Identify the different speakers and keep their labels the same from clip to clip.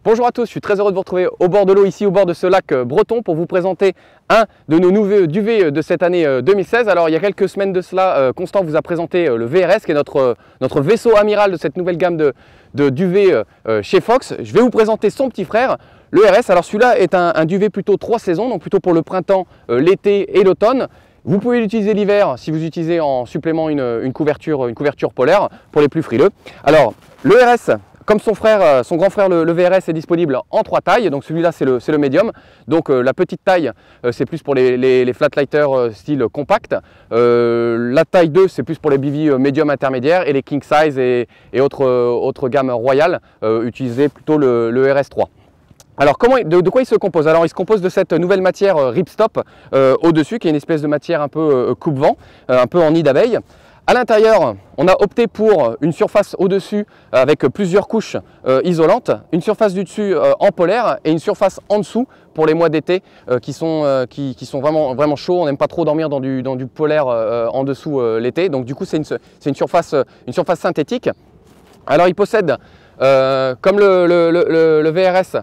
Speaker 1: Bonjour à tous, je suis très heureux de vous retrouver au bord de l'eau, ici au bord de ce lac breton pour vous présenter un de nos nouveaux duvets de cette année 2016. Alors il y a quelques semaines de cela, Constant vous a présenté le VRS qui est notre vaisseau amiral de cette nouvelle gamme de duvets chez Fox. Je vais vous présenter son petit frère, le RS. Alors celui-là est un duvet plutôt 3 saisons, donc plutôt pour le printemps, l'été et l'automne. Vous pouvez l'utiliser l'hiver si vous utilisez en supplément une couverture polaire pour les plus frileux. Alors le RS, comme son grand frère le VRS est disponible en 3 tailles, donc celui-là c'est le médium, donc la petite taille c'est plus pour les flatlighters style compact, la taille 2 c'est plus pour les BV médium intermédiaire et les king size et autres gammes royales utiliser plutôt le RS3. Alors de quoi il se compose? Alors il se compose de cette nouvelle matière ripstop au-dessus qui est une espèce de matière un peu coupe-vent, un peu en nid d'abeille. À l'intérieur, on a opté pour une surface au-dessus avec plusieurs couches isolantes, une surface du dessus en polaire et une surface en dessous pour les mois d'été qui sont vraiment chauds. On n'aime pas trop dormir dans du polaire en dessous l'été, donc du coup c'est une surface synthétique. Alors il possède, comme le VRS,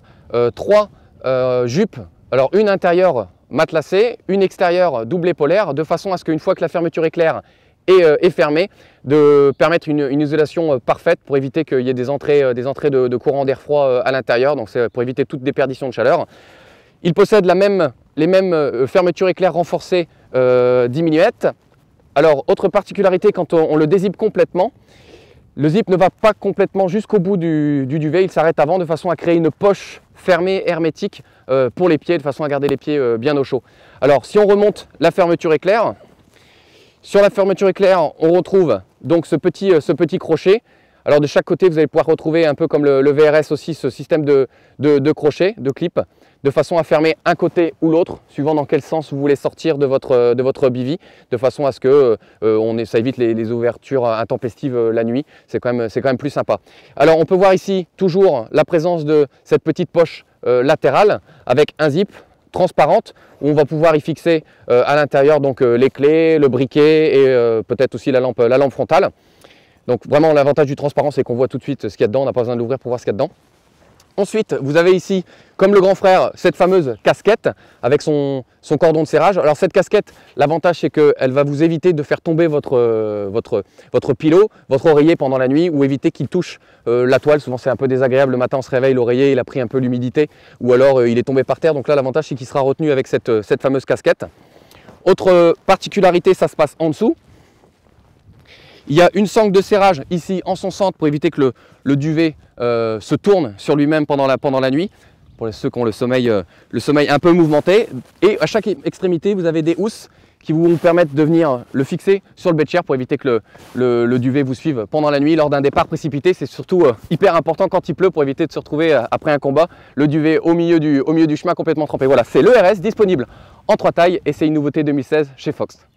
Speaker 1: 3 jupes, alors une intérieure matelassée, une extérieure doublée polaire, de façon à ce qu'une fois que la fermeture éclair est fermée, de permettre une isolation parfaite pour éviter qu'il y ait des entrées de courant d'air froid à l'intérieur, donc c'est pour éviter toute déperdition de chaleur. Il possède les mêmes fermetures éclair renforcées 10 mm. Alors autre particularité, quand on le dézippe complètement, le zip ne va pas complètement jusqu'au bout du duvet, il s'arrête avant de façon à créer une poche fermée hermétique pour les pieds, de façon à garder les pieds bien au chaud. Alors si on remonte la fermeture éclair, sur la fermeture éclair on retrouve donc ce petit crochet. Alors de chaque côté vous allez pouvoir retrouver, un peu comme le VRS aussi, ce système de crochet, de clip, de façon à fermer un côté ou l'autre, suivant dans quel sens vous voulez sortir de votre bivy, de façon à ce que ça évite les ouvertures intempestives la nuit. C'est quand même plus sympa. Alors on peut voir ici toujours la présence de cette petite poche latérale avec un zip transparente où on va pouvoir y fixer à l'intérieur donc les clés, le briquet et peut-être aussi la lampe frontale. Donc vraiment l'avantage du transparent c'est qu'on voit tout de suite ce qu'il y a dedans, on n'a pas besoin de l'ouvrir pour voir ce qu'il y a dedans. Ensuite, vous avez ici, comme le grand frère, cette fameuse casquette avec son cordon de serrage. Alors cette casquette, l'avantage c'est qu'elle va vous éviter de faire tomber votre pilot, votre oreiller pendant la nuit, ou éviter qu'il touche la toile. Souvent c'est un peu désagréable, le matin on se réveille, l'oreiller il a pris un peu l'humidité, ou alors il est tombé par terre. Donc là l'avantage c'est qu'il sera retenu avec cette fameuse casquette. Autre particularité, ça se passe en dessous. Il y a une sangle de serrage ici en son centre pour éviter que le duvet se tourne sur lui-même pendant la nuit, pour ceux qui ont le sommeil un peu mouvementé. Et à chaque extrémité, vous avez des housses qui vous permettent de venir le fixer sur le beddchair pour éviter que le duvet vous suive pendant la nuit. Lors d'un départ précipité, c'est surtout hyper important quand il pleut pour éviter de se retrouver après un combat, le duvet au milieu du chemin complètement trempé. Voilà, c'est le RS disponible en 3 tailles et c'est une nouveauté 2016 chez Fox.